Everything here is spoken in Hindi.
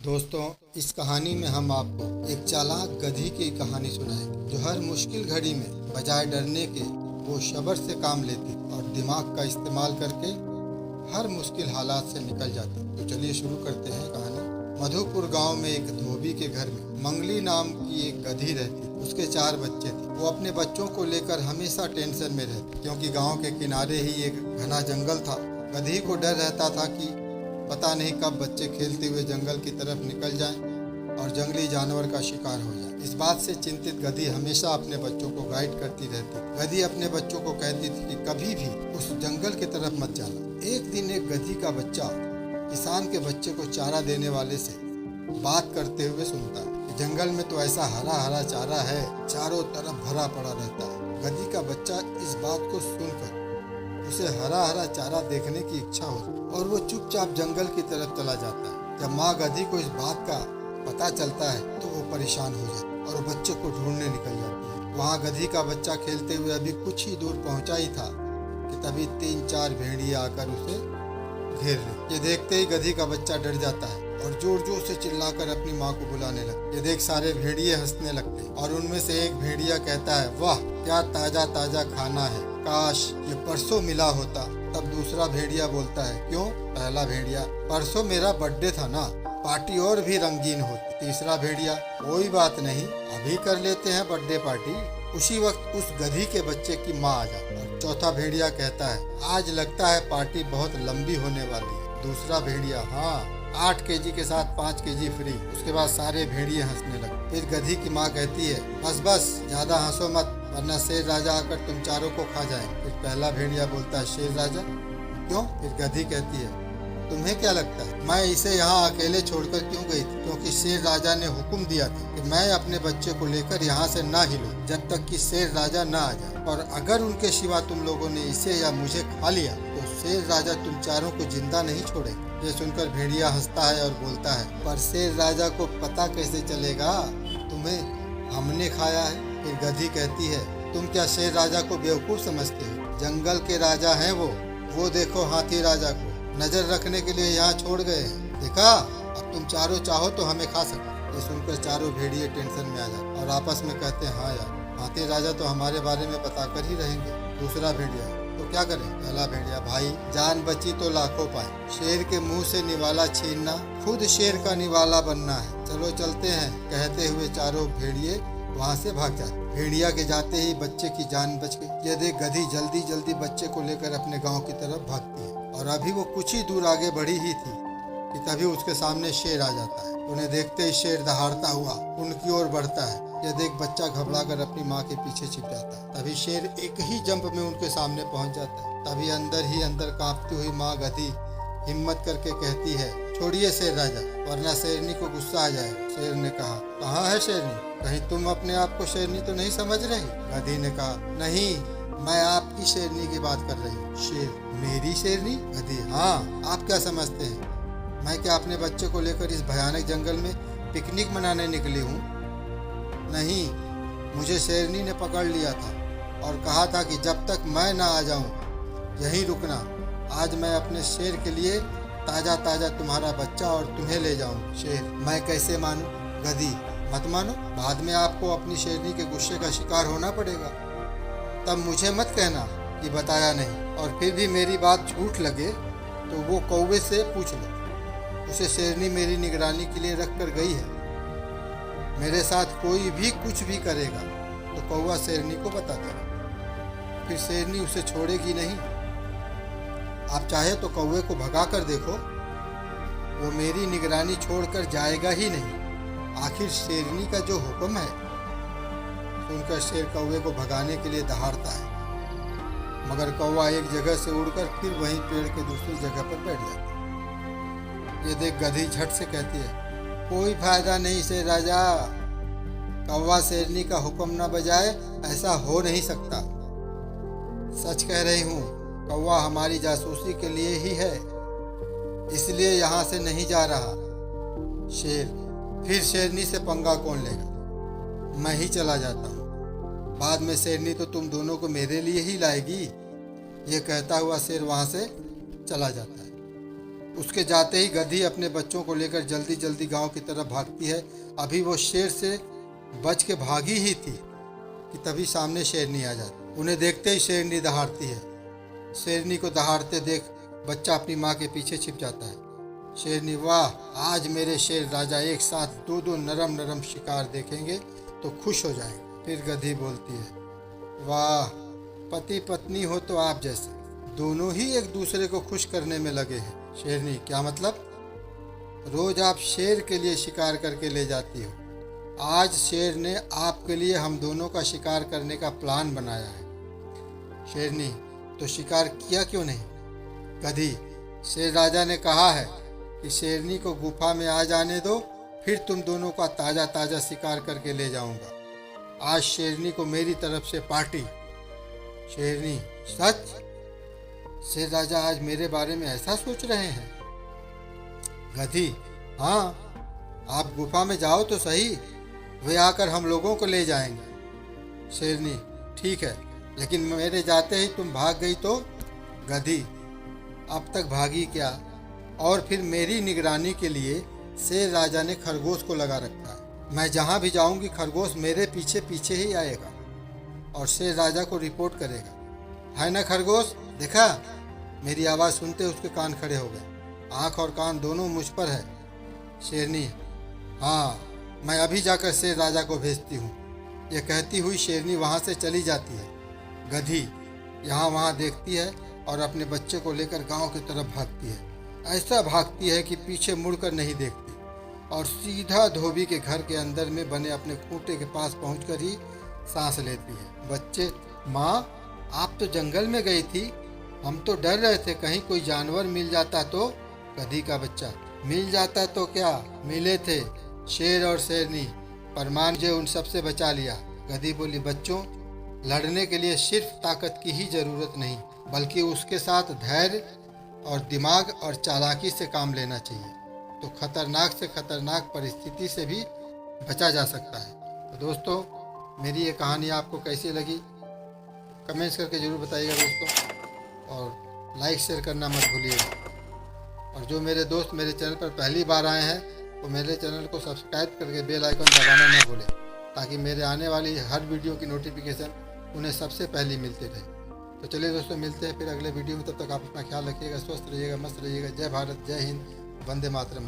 दोस्तों, इस कहानी में हम आपको एक चालाक गधी की कहानी सुनाएंगे जो हर मुश्किल घड़ी में बजाय डरने के वो सब्र से काम लेती और दिमाग का इस्तेमाल करके हर मुश्किल हालात से निकल जाती। तो चलिए शुरू करते हैं कहानी। मधुपुर गांव में एक धोबी के घर में मंगली नाम की एक गधी रहती। उसके 4 बच्चे थे। वो अपने बच्चों को लेकर हमेशा टेंशन में रहती क्योंकि गांव के किनारे ही एक घना जंगल था। गधी को डर रहता था कि पता नहीं कब बच्चे खेलते हुए जंगल की तरफ निकल जाएं और जंगली जानवर का शिकार हो जाए। इस बात से चिंतित गधी हमेशा अपने बच्चों को गाइड करती रहती। गधी अपने बच्चों को कहती थी कि कभी भी उस जंगल की तरफ मत जाना। एक दिन एक गधी का बच्चा किसान के बच्चे को चारा देने वाले से बात करते हुए सुनता है कि जंगल में तो ऐसा हरा हरा चारा है, चारों तरफ भरा पड़ा रहता है। गधी का बच्चा इस बात को सुनकर उसे हरा हरा चारा देखने की इच्छा होती और वो चुपचाप जंगल की तरफ चला जाता है। जब माँ गधी को इस बात का पता चलता है तो वो परेशान हो जाती है और बच्चे को ढूंढने निकल जाती है। वहाँ गधी का बच्चा खेलते हुए अभी कुछ ही दूर पहुँचा ही था कि तभी 3-4 भेड़िए आकर उसे घेर ले। ये देखते ही गधी का बच्चा डर जाता है और जोर जोर से चिल्लाकर अपनी माँ को बुलाने लगता। ये देख सारे भेड़िए हंसने लगते और उनमें से एक भेड़िया कहता है, वाह क्या ताजा ताजा खाना है, काश ये परसों मिला होता। तब दूसरा भेड़िया बोलता है, क्यों? पहला भेड़िया, परसों मेरा बर्थडे था ना, पार्टी और भी रंगीन होती। तीसरा भेड़िया, कोई बात नहीं, अभी कर लेते हैं बर्थडे पार्टी। उसी वक्त उस गधी के बच्चे की माँ आ जाती है। चौथा भेड़िया कहता है, आज लगता है पार्टी बहुत लंबी होने वाली है। दूसरा भेड़िया, हाँ 8 केजी के साथ 5 केजी फ्री। उसके बाद सारे भेड़िए हंसने लगे। फिर गधी की माँ कहती है, बस बस ज्यादा हंसो मत वरना शेर राजा आकर तुम चारों को खा जाए। फिर पहला भेड़िया बोलता है, शेर राजा? क्यों? फिर गधी कहती है, तुम्हें क्या लगता है मैं इसे यहाँ अकेले छोड़कर क्यों गई थी? क्योंकि शेर राजा ने हुक्म दिया था कि मैं अपने बच्चे को लेकर यहाँ से ना हिलूं जब तक कि शेर राजा ना आ जाए, और अगर उनके सिवा तुम लोगों ने इसे या मुझे खा लिया तो शेर राजा तुम चारों को जिंदा नहीं छोड़े। ये सुनकर भेड़िया हंसता है और बोलता है, पर शेर राजा को पता कैसे चलेगा तुम्हें हमने खाया है? फिर गधी कहती है, तुम क्या शेर राजा को बेवकूफ समझते हो? जंगल के राजा हैं वो देखो हाथी राजा को नजर रखने के लिए यहाँ छोड़ गए हैं। देखा, अब तुम चारों चाहो तो हमें खा सको। ये सुनकर चारों भेड़िए टेंशन में आ जाते और आपस में कहते हैं, हाँ यार हाथी राजा तो हमारे बारे में बताकर ही रहेंगे। दूसरा भेड़िया, तो क्या करें? पहला भेड़िया, भाई जान बची तो लाखों पाए, शेर के मुंह से निवाला छीनना खुद शेर का निवाला बनना है, चलो चलते हैं। कहते हुए चारों भेड़िए वहाँ से भाग जाते। भेड़िया के जाते ही बच्चे की जान बच गई। ये देख गधी जल्दी जल्दी बच्चे को लेकर अपने गांव की तरफ भागती है और अभी वो कुछ ही दूर आगे बढ़ी ही थी कि तभी उसके सामने शेर आ जाता है। उन्हें देखते ही शेर दहाड़ता हुआ उनकी ओर बढ़ता है। यह देख बच्चा घबराकर अपनी माँ के पीछे छिप जाता है। तभी शेर एक ही जंप में उनके सामने पहुंच जाता है। तभी अंदर ही अंदर कांपती हुई माँ गधी हिम्मत करके कहती है, छोड़िए शेर राजा वरना शेरनी को गुस्सा आ जाए। शेर ने कहा, कहाँ है शेरनी? कहीं तुम अपने आप को शेरनी तो नहीं समझ रही? गधी ने कहा, नहीं मैं आपकी शेरनी की बात कर रही हूँ। शेर, मेरी शेरनी? गधी, हाँ आप क्या समझते हैं मैं क्या अपने बच्चे को लेकर इस भयानक जंगल में पिकनिक मनाने निकली हूँ? नहीं, मुझे शेरनी ने पकड़ लिया था और कहा था कि जब तक मैं ना आ जाऊँ यहीं रुकना। आज मैं अपने शेर के लिए ताजा ताजा तुम्हारा बच्चा और तुम्हें ले जाऊँ। शेर, मैं कैसे मानूं? गधी, मत मानो, बाद में आपको अपनी शेरनी के गुस्से का शिकार होना पड़ेगा। तब मुझे मत कहना कि बताया नहीं, और फिर भी मेरी बात झूठ लगे तो वो कौवे से पूछ लो। उसे शेरनी मेरी निगरानी के लिए रख कर गई है। मेरे साथ कोई भी कुछ भी करेगा तो कौवा शेरनी को बता देगा, फिर शेरनी उसे छोड़ेगी नहीं। आप चाहे तो कौवे को भगा कर देखो, वो मेरी निगरानी छोड़कर जाएगा ही नहीं। आखिर शेरनी का जो हुक्म है। सुनकर शेर कौवे को भगाने के लिए दहाड़ता है, मगर कौवा एक जगह से उड़कर फिर वहीं पेड़ के दूसरी जगह पर बैठ जाता है। ये देख गधी झट से कहती है, कोई फायदा नहीं शेर राजा, कौवा शेरनी का हुक्म न बजाए ऐसा हो नहीं सकता। सच कह रही हूँ, कौवा हमारी जासूसी के लिए ही है, इसलिए यहाँ से नहीं जा रहा। शेर, फिर शेरनी से पंगा कौन लेगा? मैं ही चला जाता हूँ, बाद में शेरनी तो तुम दोनों को मेरे लिए ही लाएगी। ये कहता हुआ शेर वहाँ से चला जाता है। उसके जाते ही गधी अपने बच्चों को लेकर जल्दी जल्दी गांव की तरफ भागती है। अभी वो शेर से बच के भागी ही थी कि तभी सामने शेरनी आ जाती। उन्हें देखते ही शेरनी दहाड़ती है। शेरनी को दहाड़ते देख बच्चा अपनी माँ के पीछे छिप जाता है। शेरनी, वाह, आज मेरे शेर राजा एक साथ दो दो नरम नरम शिकार देखेंगे तो खुश हो जाएंगे। फिर गधी बोलती है, वाह, पति पत्नी हो तो आप जैसे, दोनों ही एक दूसरे को खुश करने में लगे हैं। शेरनी, क्या मतलब? रोज आप शेर के लिए शिकार करके ले जाती हो, आज शेर ने आपके लिए हम दोनों का शिकार करने का प्लान बनाया है। शेरनी, तो शिकार किया क्यों नहीं? गधी, शेर राजा ने कहा है कि शेरनी को गुफा में आ जाने दो, फिर तुम दोनों का ताज़ा ताज़ा शिकार करके ले जाऊंगा। आज शेरनी को मेरी तरफ से पार्टी। शेरनी, सच? शेर राजा आज मेरे बारे में ऐसा सोच रहे हैं? गधी, हाँ, आप गुफा में जाओ तो सही, वे आकर हम लोगों को ले जाएंगे। शेरनी, ठीक है, लेकिन मेरे जाते ही तुम भाग गई तो? गधी, अब तक भागी क्या, और फिर मेरी निगरानी के लिए शेर राजा ने खरगोश को लगा रखा है। मैं जहाँ भी जाऊँगी खरगोश मेरे पीछे पीछे ही आएगा और शेर राजा को रिपोर्ट करेगा, है ना खरगोश? देखा? मेरी आवाज़ सुनते उसके कान खड़े हो गए, आँख और कान दोनों मुझ पर है। शेरनी, हाँ, मैं अभी जाकर शेर राजा को भेजती हूँ। यह कहती हुई शेरनी वहाँ से चली जाती है। गधी यहाँ वहाँ देखती है और अपने बच्चे को लेकर गांव की तरफ भागती है। ऐसा भागती है कि पीछे मुड़कर नहीं देखती और सीधा धोबी के घर के अंदर में बने अपने खूंटे के पास पहुंचकर ही सांस लेती है। बच्चे, माँ, आप तो जंगल में गई थी, हम तो डर रहे थे कहीं कोई जानवर मिल जाता तो। गधी का बच्चा, मिल जाता तो क्या, मिले थे शेर और शेरनी, पर माँ मुझे उन सबसे बचा लिया। गधी बोली, बच्चों, लड़ने के लिए सिर्फ ताकत की ही जरूरत नहीं, बल्कि उसके साथ धैर्य और दिमाग और चालाकी से काम लेना चाहिए, तो खतरनाक से खतरनाक परिस्थिति से भी बचा जा सकता है। तो दोस्तों, मेरी ये कहानी आपको कैसी लगी कमेंट्स करके ज़रूर बताइएगा दोस्तों, और लाइक शेयर करना मत भूलिएगा। और जो मेरे दोस्त मेरे चैनल पर पहली बार आए हैं वो मेरे चैनल को सब्सक्राइब करके बेल आइकन दबाना ना भूलें, ताकि मेरे आने वाली हर वीडियो की नोटिफिकेशन उन्हें सबसे पहले मिलती रहे। तो चलिए दोस्तों, मिलते हैं फिर अगले वीडियो में। तब तक आप अपना ख्याल रखिएगा, स्वस्थ रहिएगा, मस्त रहिएगा। जय भारत, जय हिंद, वंदे मातरम।